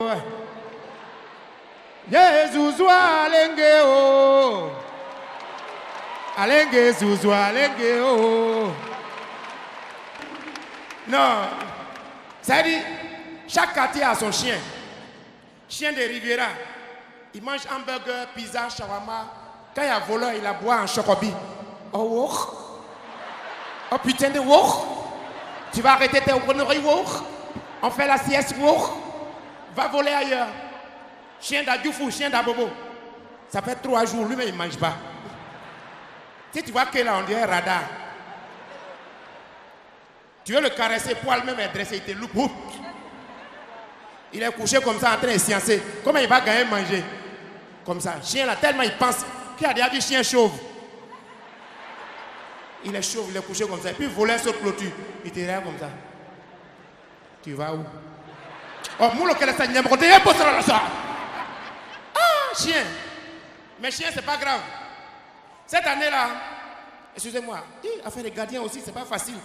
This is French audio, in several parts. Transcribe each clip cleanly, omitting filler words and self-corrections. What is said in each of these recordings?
Jésus alenge o, alenge Jésus alenge o. Non, ça dit chaque quartier a son chien. Chien de Riviera, il mange hamburger, pizza, shawarma. Quand il y a voleur, il a boit en chocobi. Oh wow. Oh putain de wow. Tu vas arrêter tes conneries wow. On fait la sieste wow. Va voler ailleurs. Chien d'Adjoufou, chien d'Abobo. Ça fait 3 jours, lui-même il ne mange pas. Si tu vois que là, on dirait radar. Tu veux le caresser, poil même est dressé, il te loupe. Il est couché comme ça en train de sciencer. Comment il va gagner manger? Comme ça. Chien là, tellement il pense. Qui a déjà vu chien chauve? Il est chauve, il est couché comme ça. Et puis voler sur clôture. Il te regarde comme ça. Tu vas où? Oh, moulot qu'elle est n'y a ça. Ah, chien. Mais chien, c'est pas grave. Cette année-là, excusez-moi, affaire des gardiens aussi, c'est pas facile.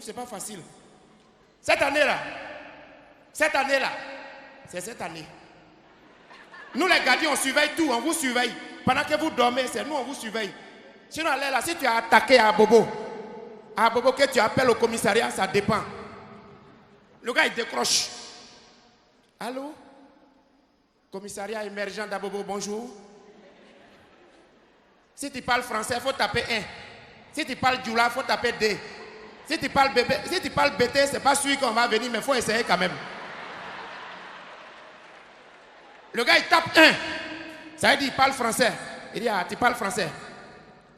C'est pas facile. Cette année-là, c'est cette année. Nous, les gardiens, on surveille tout, on vous surveille. Pendant que vous dormez, c'est nous, on vous surveille. Sinon, là, si tu as attaqué à Bobo que tu appelles au commissariat, ça dépend. Le gars, il décroche. Allô? Commissariat émergent d'Abobo, bonjour. Si tu parles français, il faut taper 1. Si tu parles djoula, il faut taper 2. Si tu parles BT, c'est pas celui qu'on va venir, mais il faut essayer quand même. Le gars, il tape 1. Ça veut dire, il parle français. Il dit, ah, tu parles français.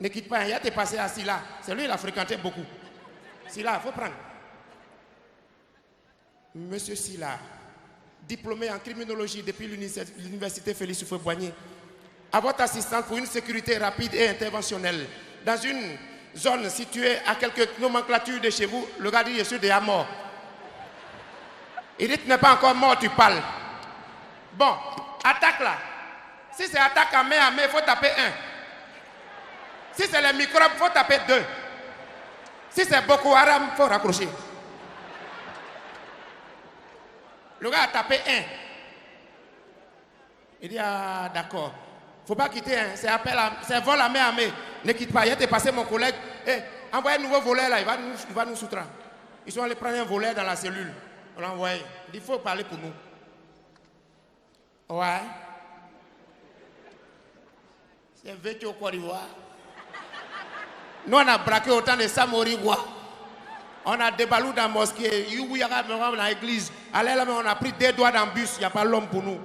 Ne quitte pas, il y a tes passé à Silla. C'est lui, il a fréquenté beaucoup. Silla, il faut prendre. Monsieur Silla, diplômé en criminologie depuis l'université Félix Houphouët-Boigny, à votre assistance pour une sécurité rapide et interventionnelle. Dans une zone située à quelques nomenclatures de chez vous, le gars dit, je suis déjà mort. Il dit, tu n'es pas encore mort, tu parles. Bon, attaque là. Si c'est attaque à main, il faut taper 1. Si c'est les microbes, il faut taper 2. Si c'est Boko Haram, il faut raccrocher. Le gars a tapé 1. Il dit, ah d'accord. Il ne faut pas quitter, hein. C'est vol à main armée. Ne quitte pas. Il a passé mon collègue. Envoyez un nouveau voleur là, il va nous soustraire. Ils sont allés prendre un voleur dans la cellule. On l'a envoyé. Il dit, il faut parler pour nous. Ouais. C'est vêtu au Côte d'Ivoire. Nous, on a braqué autant de Samoriwa. On a des balous dans la mosquée. Dans l'église. Allez là, on a pris 2 doigts dans le bus. Il n'y a pas l'homme pour nous.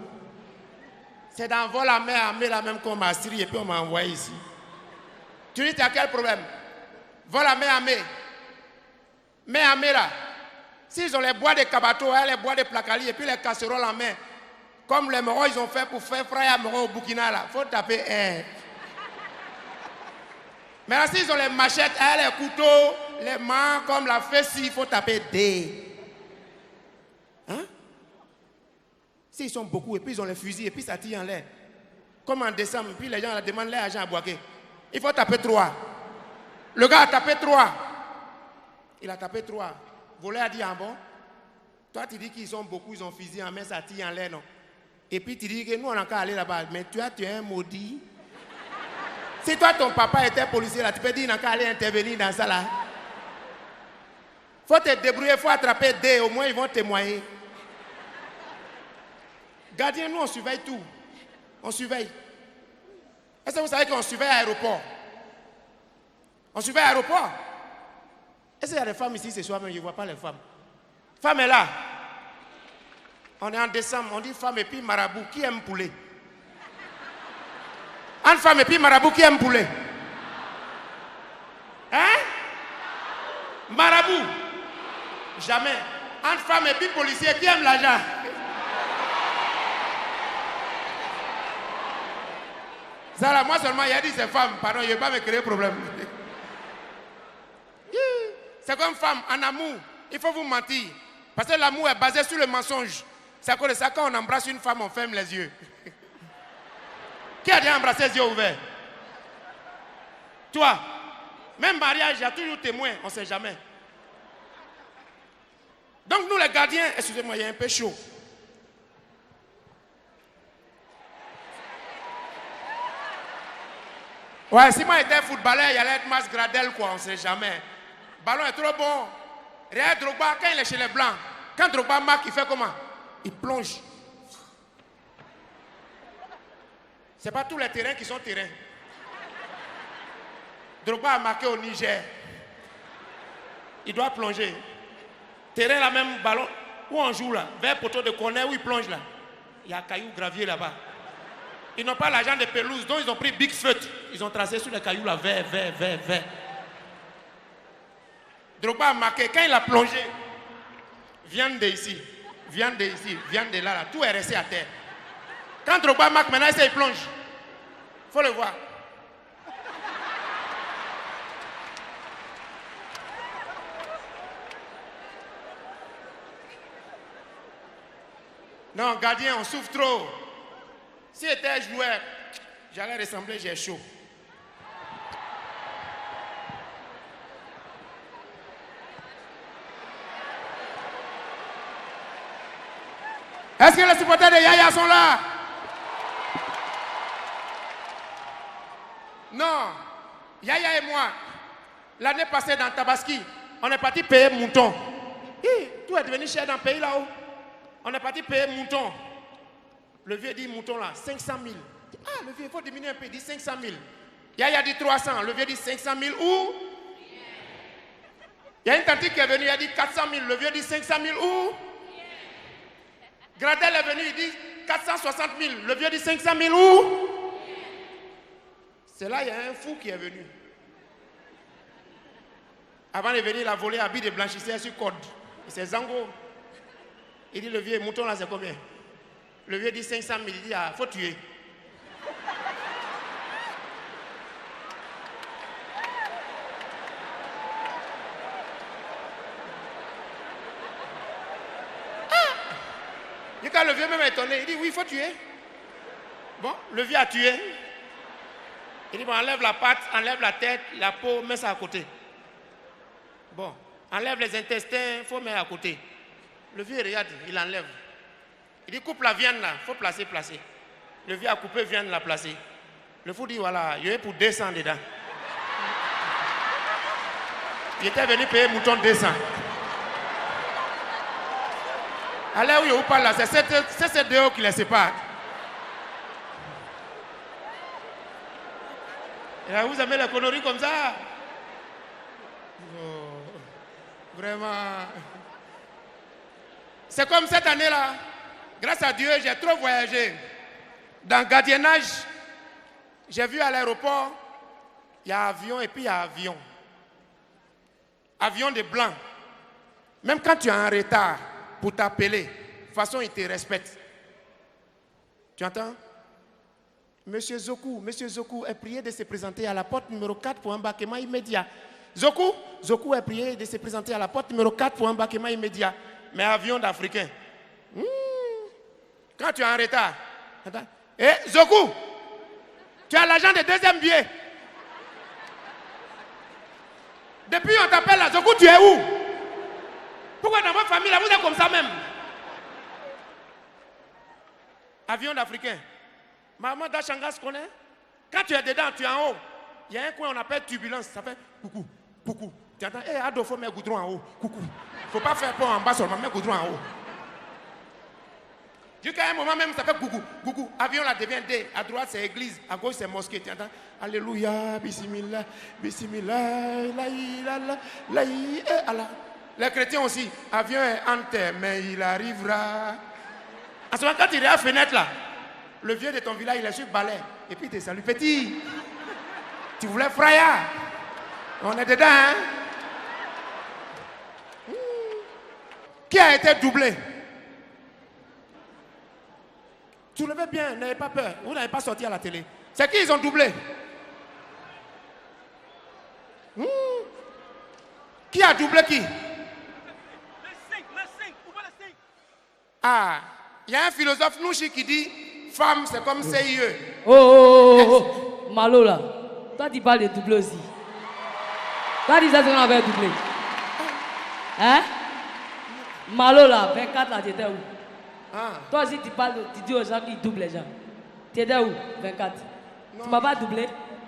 C'est dans vol à main armée là même qu'on m'a assis et puis on m'a envoyé ici. Tu dis, tu as quel problème? Vol à main armée. Main armée là. S'ils ont les bois de cabato, les bois de placali et puis les casseroles en main. Comme les Moros, ils ont fait pour faire frère à Moro au Burkina là. Il faut taper 1. Mais là, s'ils ont les machettes, les couteaux, les mains comme la fesse, il faut taper 2. Hein? S'ils sont beaucoup et puis ils ont les fusils et puis ça tire en l'air. Comme en décembre, puis les gens demandent l'argent à Boaké. Il faut taper 3. Le gars a tapé 3. Il a tapé 3. Voleur a dit, ah bon? Toi, tu dis qu'ils sont beaucoup, ils ont fusil en main, ça tire en l'air, non? Et puis tu dis que nous, on n'a qu'à aller là-bas. Mais tu es un maudit. Si toi, ton papa était policier, là, tu peux dire qu'il n'a qu'à aller intervenir dans ça, là. Il faut te débrouiller, il faut attraper 2. Au moins, ils vont témoigner. Gardien, nous, on surveille tout. On surveille. Est-ce que vous savez qu'on surveille l'aéroport? On surveille l'aéroport. Est-ce qu'il y a des femmes ici ce soir, mais je ne vois pas les femmes? Femme est là. On est en décembre, on dit femme et puis marabout. Qui aime poulet? Une femme et puis marabout, qui aime poulet? Hein? Marabout? Jamais. Une femme et puis policier, qui aime l'argent? Ça là, moi seulement, il a dit c'est femme. Pardon, je ne vais pas me créer problème. C'est comme femme, en amour, il faut vous mentir. Parce que l'amour est basé sur le mensonge. C'est à cause de ça, quand on embrasse une femme, on ferme les yeux. Qui a déjà embrassé les yeux ouverts? Toi. Même mariage, il y a toujours témoin, on ne sait jamais. Donc nous les gardiens, excusez-moi, il y a un peu chaud. Ouais, si moi j'étais footballeur, il allait être Mas Gradel, quoi, on ne sait jamais. Le ballon est trop bon. Regarde Drogba, quand il est chez les Blancs, quand Drogba marque, il fait comment? Il plonge. Ce n'est pas tous les terrains qui sont terrains. Drogba a marqué au Niger. Il doit plonger. Terrain là même, ballon, où on joue là, vers poteau de corner, où il plonge là. Il y a cailloux gravier là-bas. Ils n'ont pas l'argent de pelouse, donc ils ont pris Big Foot. Ils ont tracé sur les cailloux là, vert. Drogba a marqué, quand il a plongé, viande de ici, viande de là, tout est resté à terre. Quand Drogba marque, maintenant il plonge. Il faut le voir. Non, gardien, on souffre trop. Si j'étais joueur, j'allais ressembler, j'ai chaud. Est-ce que les supporters de Yaya sont là? Non. Yaya et moi, l'année passée dans Tabaski, on est parti payer mouton. Tout est devenu cher dans le pays là-haut. On est parti payer mouton. Le vieux dit mouton là, 500 000. Ah, le vieux, il faut diminuer un peu, il dit 500 000. Yaya dit 300, le vieux dit 500 000 où? Il y a une tante qui est venue, il a dit 400 000, le vieux dit 500 000 où? Gradel est venu, il dit 460 000, le vieux dit 500 000 où? C'est là, il y a un fou qui est venu. Avant de venir, il a volé habit de blanchisseur sur code. C'est Zango. Il dit, le vieux mouton là, c'est combien? Le vieux dit 500 000, il dit, ah, faut tuer. Et quand le vieux même est étonné, il dit, oui, il faut tuer. Bon, le vieux a tué. Il dit, bon, enlève la patte, enlève la tête, la peau, mets ça à côté. Bon, enlève les intestins, il faut mettre à côté. Le vieux regarde, il enlève. Il dit, coupe la viande là, il faut placer. Le vieux a coupé viande, l'a placé. Le fou dit, voilà, il y a pour 200 dedans. Il était venu payer mouton 200. Allez où il parle là, c'est ces deux qui les séparent. Et là, vous aimez les conneries comme ça? Oh, vraiment. C'est comme cette année-là. Grâce à Dieu, j'ai trop voyagé. Dans le gardiennage, j'ai vu à l'aéroport, il y a avion et puis il y a avion. Avion de blanc. Même quand tu es en retard pour t'appeler, de toute façon, ils te respectent. Tu entends? Monsieur Zoku est prié de se présenter à la porte numéro 4 pour embarquement immédiat. Zoku est prié de se présenter à la porte numéro 4 pour embarquement immédiat. Mais avion d'Africain. Quand tu es en retard. Zoku, tu as l'argent de deuxième billet. Depuis on t'appelle là, Zoku, tu es où? Pourquoi dans votre famille là, vous êtes comme ça même? Avion d'Africain. Maman d'Achangas connaît? Quand tu es dedans, tu es en haut. Il y a un coin on appelle turbulence. Ça fait coucou. Tu entends? Ado, il faut mettre goudron en haut. Coucou. Il ne faut pas faire pont en bas seulement, mettre goudron en haut. Jusqu'à un moment même, ça fait coucou. Avion là devient D. À droite, c'est église. À gauche, c'est mosquée. Tu entends? Alléluia, bismillah, Allah. Les chrétiens aussi. Avion est en terre, mais il arrivera. En ce moment, quand il est à la fenêtre là, le vieux de ton village, il est sur balai. Et puis il te salue, petit. Tu voulais fraya? On est dedans, hein? Qui a été doublé? Soulevez bien, n'ayez pas peur. Vous n'avez pas sorti à la télé. C'est qui ils ont doublé? Qui a doublé qui? Ah, il y a un philosophe Nouchi qui dit femme c'est comme CIE. Oh, Malo là. Toi tu parles de doublé aussi. Toi tu sais qu'on avait doublé. Hein? Malo là, 24 là, tu étais où? Toi aussi tu parles, tu dis aux gens qu'ils doublent les gens. Tu étais où? 24. Non. Tu m'as pas doublé?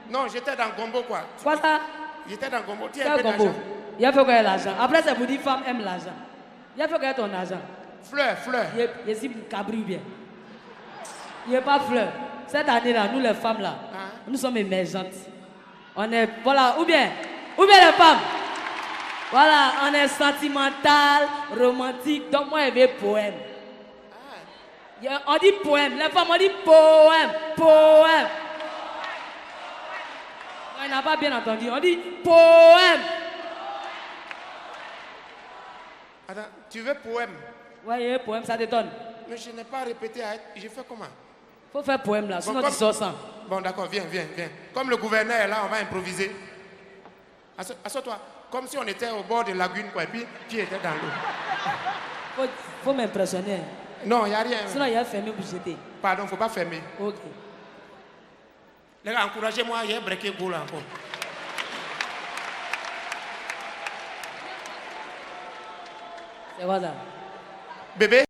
Non, j'étais dans Gombo quoi. Quoi ça? J'étais dans Gombo. Tu as un Quel peu combo? d'argent. Il a fait gagner l'argent. Après, c'est pour dire femme aime l'argent. Il a fait gagner ton argent. Fleur, fleur. Il est si cabri ou bien. Il n'est pas fleur. Cette année-là, nous les femmes là, nous sommes émergentes. On est, voilà, ou bien les femmes. Voilà, on est sentimental, romantique. Donc moi, je veux poème. On dit poème. Les femmes, on dit poème. Poème. Non, il n'a pas bien entendu. On dit poème. Attends, tu veux poème? Oui, poème, ça détonne. Mais je n'ai pas répété. Je fais comment? Faut faire poème là, sinon Bon, tu sors sans. Bon, d'accord, viens. Comme le gouverneur est là, on va improviser. Assois-toi. Comme si on était au bord de la lagune, quoi. Et puis, tu étais dans l'eau. Faut m'impressionner. Non, il n'y a rien. Sinon, il y a fermé pour jeter. Pardon, il ne faut pas fermer. Ok. Les gars, encouragez-moi, il y a un breaké goal encore. C'est quoi ça? Bébé?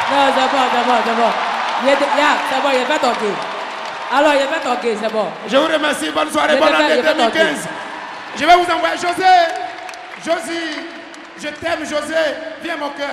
Non, c'est bon. C'est bon, il est fait toquer. Alors, il est fait toquer, c'est bon. Je vous remercie. Bonne soirée, bonne année 2015. Je vais vous envoyer José. Josie, je t'aime, José. Viens, mon cœur.